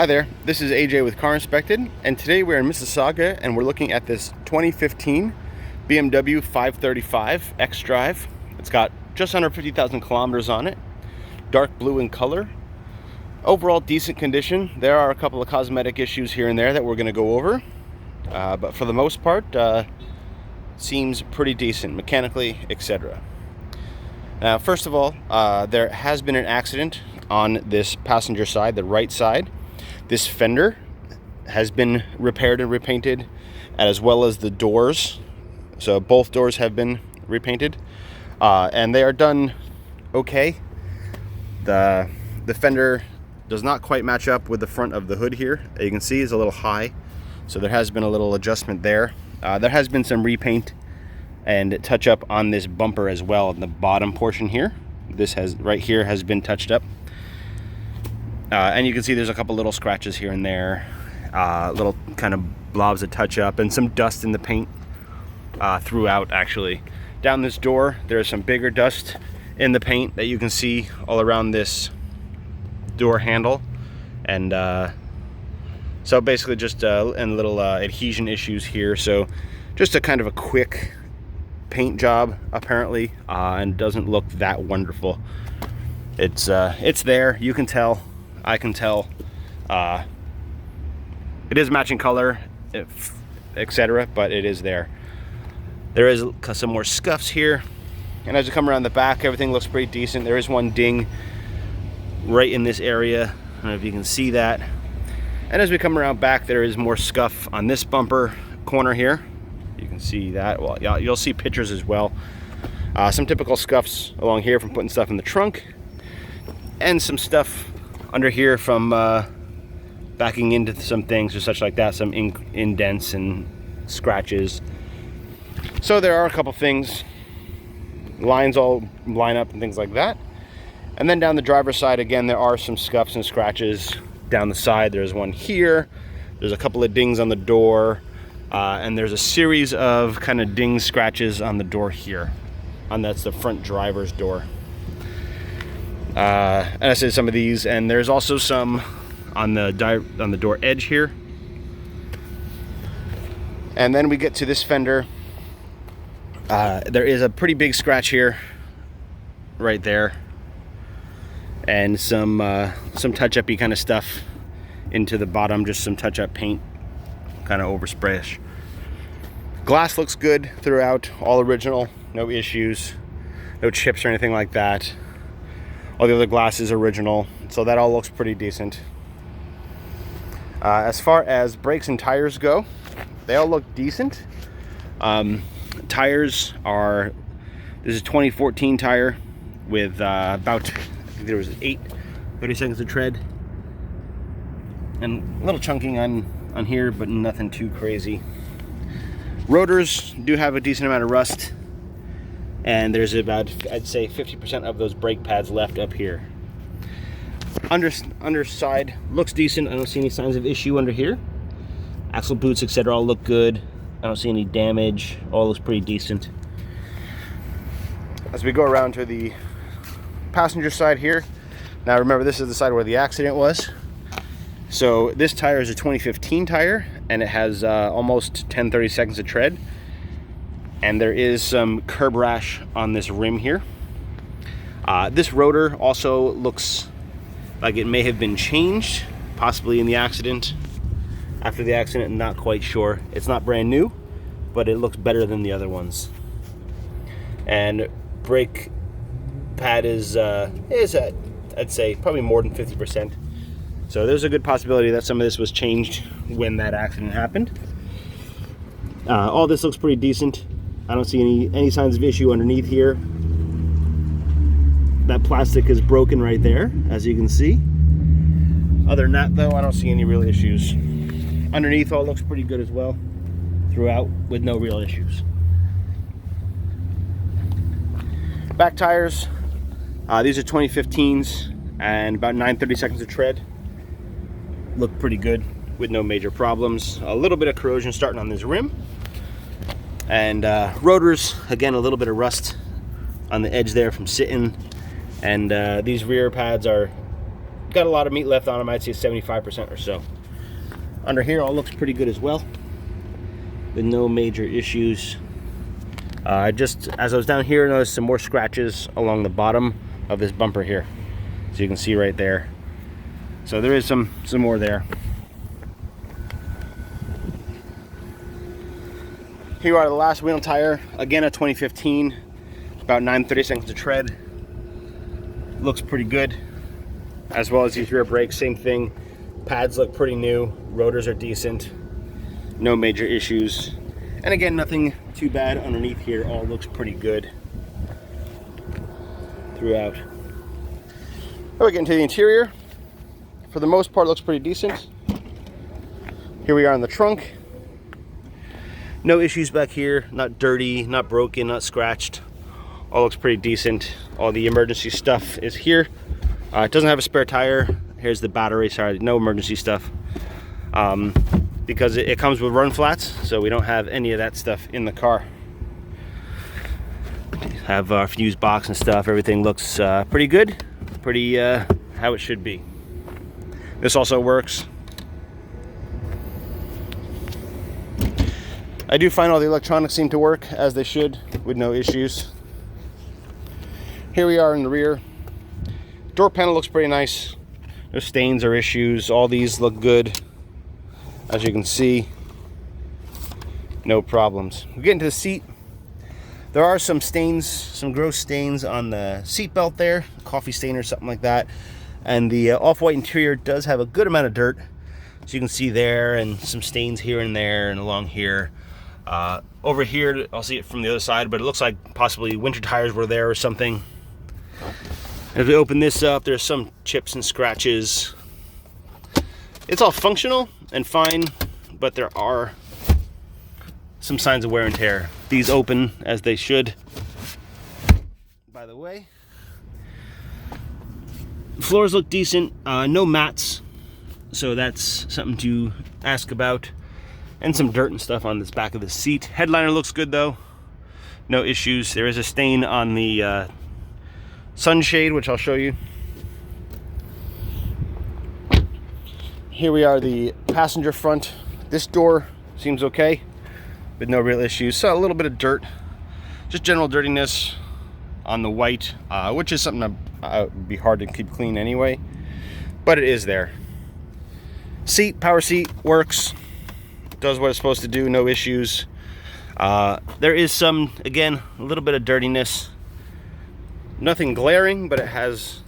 Hi there, this is AJ with Car Inspected, and today we're in Mississauga and we're looking at this 2015 BMW 535 X-Drive. It's got just under 50,000 kilometers on it, dark blue in color. Overall decent condition. There are a couple of cosmetic issues here and there that we're going to go over, but for the most part, seems pretty decent mechanically, etc. Now, first of all, there has been an accident on this passenger side, the right side. This fender has been repaired and repainted, as well as the doors. So both doors have been repainted, and they are done okay. The fender does not quite match up with the front of the hood here. As you can see, is a little high, so there has been a little adjustment there. There has been some repaint and touch up on this bumper as well in the bottom portion here. This has right here has been touched up. And you can see there's a couple little scratches here and there, little kind of blobs of touch up, and some dust in the paint throughout actually. Down this door, there's some bigger dust in the paint that you can see all around this door handle. And so basically just and little adhesion issues here. So just a kind of a quick paint job apparently, and doesn't look that wonderful. It's there, you can tell. I can tell it is matching color, etc., but it is there. There is some more scuffs here, and as you come around the back, everything looks pretty decent. There is one ding right in this area. I don't know if you can see that. And as we come around back, there is more scuff on this bumper corner here. You can see that. Well, yeah, you'll see pictures as well. Some typical scuffs along here from putting stuff in the trunk, and some stuff under here from backing into some things or such like that, some indents and scratches. So there are a couple things, lines all line up and things like that. And then down the driver's side, again, there are some scuffs and scratches down the side. There's one here, there's a couple of dings on the door, and there's a series of kind of ding scratches on the door here, and that's the front driver's door. And I said some of these, and there's also some on the door edge here. And then we get to this fender. There is a pretty big scratch here, right there, and some touch-uppy kind of stuff into the bottom, just some touch-up paint, kind of oversprayish. Glass looks good throughout, all original, no issues, no chips or anything like that. All the other glass is original, so that all looks pretty decent. As far as brakes and tires go, they all look decent. Tires are, this is a 2014 tire with about, I think there was 30 seconds of tread. And a little chunking on here, but nothing too crazy. Rotors do have a decent amount of rust. And there's about, I'd say, 50% of those brake pads left up here. Underside looks decent. I don't see any signs of issue under here. Axle boots, etc., all look good. I don't see any damage. All looks pretty decent. As we go around to the passenger side here, now remember, this is the side where the accident was. So this tire is a 2015 tire, and it has almost 30 seconds of tread. And there is some curb rash on this rim here. This rotor also looks like it may have been changed, possibly in the accident. After the accident, not quite sure. It's not brand new, but it looks better than the other ones. And brake pad is at, I'd say, probably more than 50%. So there's a good possibility that some of this was changed when that accident happened. All this looks pretty decent. I don't see any signs of issue underneath here. That plastic is broken right there, as you can see. Other than that, though, I don't see any real issues. Underneath all looks pretty good as well, throughout, with no real issues. Back tires, these are 2015s, and about 930 seconds of tread. Look pretty good, with no major problems. A little bit of corrosion starting on this rim. And rotors, again, a little bit of rust on the edge there from sitting. And these rear pads are got a lot of meat left on them. I'd say 75% or so. Under here, all looks pretty good as well, with no major issues. Just as I was down here, I noticed some more scratches along the bottom of this bumper here, so you can see right there. So there is some more there. Here are the last wheel and tire, again a 2015, about 9/32 of tread. Looks pretty good, as well as these rear brakes, same thing. Pads look pretty new, rotors are decent, no major issues. And again, nothing too bad underneath here, all looks pretty good throughout. Now we get into the interior. For the most part, it looks pretty decent. Here we are in the trunk. No issues back here, not dirty, not broken, not scratched. All looks pretty decent. All the emergency stuff is here. It doesn't have a spare tire. Here's the battery, sorry, no emergency stuff. Because it comes with run flats, so we don't have any of that stuff in the car. Have our fuse box and stuff. Everything looks pretty good, pretty how it should be. This also works. I do find all the electronics seem to work as they should, with no issues. Here we are in the rear. Door panel looks pretty nice. No stains or issues. All these look good. As you can see, no problems. We get into the seat. There are some stains, some gross stains on the seat belt there, coffee stain or something like that. And the off-white interior does have a good amount of dirt, so you can see there, and some stains here and there and along here. Over here, I'll see it from the other side, but it looks like possibly winter tires were there or something. As we open this up, there's some chips and scratches. It's all functional and fine, but there are some signs of wear and tear. These open as they should, by the way. Floors look decent, no mats, so that's something to ask about. And some dirt and stuff on this back of the seat. Headliner looks good though, no issues. There is a stain on the sunshade, which I'll show you. Here we are, the passenger front. This door seems okay, with no real issues. So a little bit of dirt, just general dirtiness on the white, which is something that would be hard to keep clean anyway, but it is there. Seat, power seat, works, does what it's supposed to do, no issues. There is some, again, a little bit of dirtiness. Nothing glaring, but it has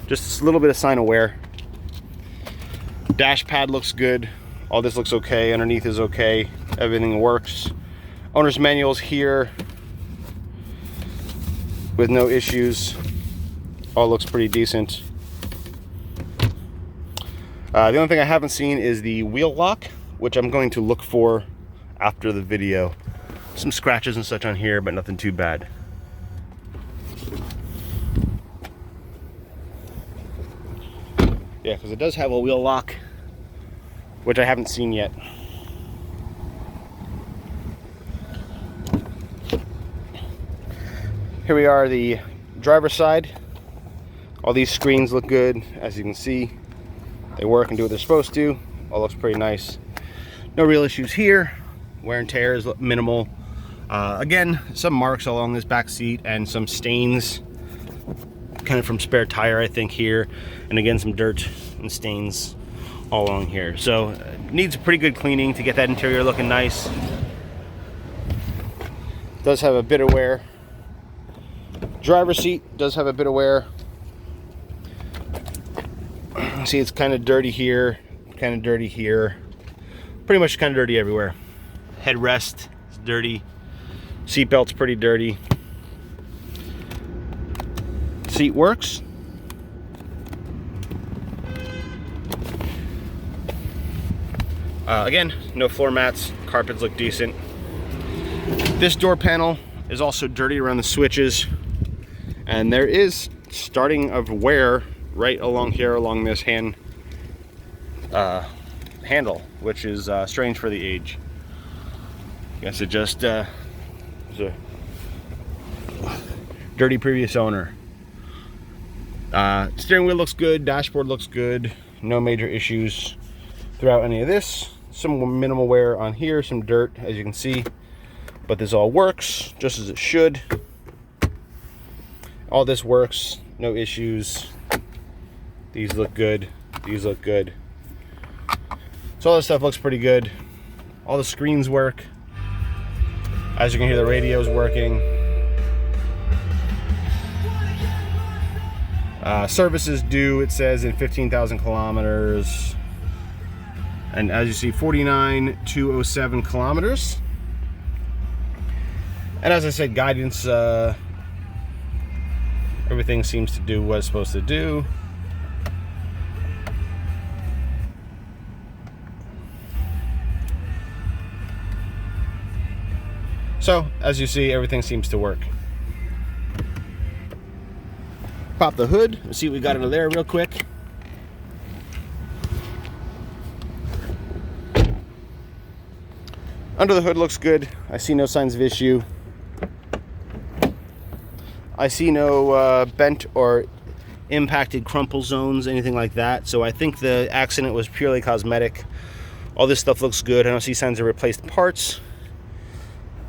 just a little bit of sign of wear. Dash pad looks good. All this looks okay. Underneath is okay. Everything works. Owner's manual's here with no issues. All looks pretty decent. The only thing I haven't seen is the wheel lock, which I'm going to look for after the video. Some scratches and such on here, but nothing too bad. Yeah, because it does have a wheel lock, which I haven't seen yet. Here we are, the driver's side. All these screens look good, as you can see. They work and do what they're supposed to. All looks pretty nice. No real issues here. Wear and tear is minimal. Again, some marks along this back seat and some stains, kind of from spare tire, I think, here. And again, some dirt and stains all along here. So needs a pretty good cleaning to get that interior looking nice. Does have a bit of wear. Driver's seat does have a bit of wear. See, it's kind of dirty here, kind of dirty here. Pretty much kind of dirty everywhere. Headrest is dirty. Seatbelt's pretty dirty. Seat works. Again, no floor mats. Carpets look decent. This door panel is also dirty around the switches, and there is starting of wear right along here, along this handle, which is strange for the age. I guess it just was a dirty previous owner. Steering wheel looks good, dashboard looks good, no major issues throughout any of this. Some minimal wear on here, some dirt as you can see, but this all works just as it should. All this works, no issues. These look good, these look good. So all this stuff looks pretty good. All the screens work. As you can hear, the radio's working. Service is due, it says, in 15,000 kilometers. And as you see, 49,207 kilometers. And as I said, guidance, everything seems to do what it's supposed to do. So, as you see, everything seems to work. Pop the hood, let's see what we got under there real quick. Under the hood looks good. I see no signs of issue. I see no bent or impacted crumple zones, anything like that. So I think the accident was purely cosmetic. All this stuff looks good. I don't see signs of replaced parts.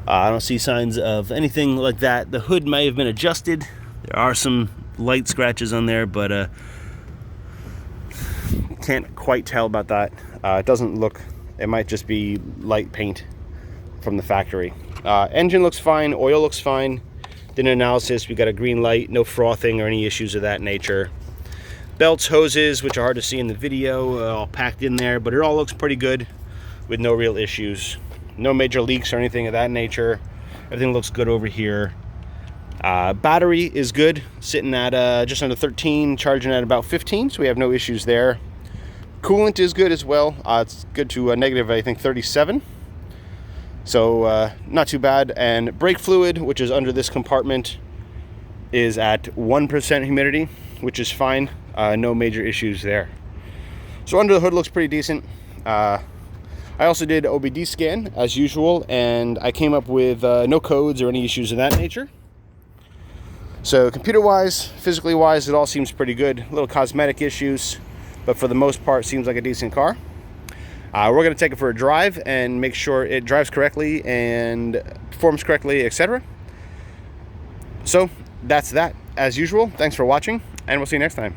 I don't see signs of anything like that. The hood may have been adjusted. There are some light scratches on there, but can't quite tell about that. It doesn't look, it might just be light paint from the factory. Engine looks fine, oil looks fine. Did an analysis, we got a green light, no frothing or any issues of that nature. Belts, hoses, which are hard to see in the video, all packed in there, but it all looks pretty good with no real issues. No major leaks or anything of that nature. Everything looks good over here. Battery is good, sitting at just under 13, charging at about 15, so we have no issues there. Coolant is good as well. It's good to negative, I think, 37. So not too bad. And brake fluid, which is under this compartment, is at 1% humidity, which is fine. No major issues there. So under the hood looks pretty decent. I also did OBD scan as usual, and I came up with no codes or any issues of that nature. So computer-wise, physically-wise, it all seems pretty good. Little cosmetic issues, but for the most part, seems like a decent car. We're going to take it for a drive and make sure it drives correctly and performs correctly, etc. So that's that. As usual, thanks for watching, and we'll see you next time.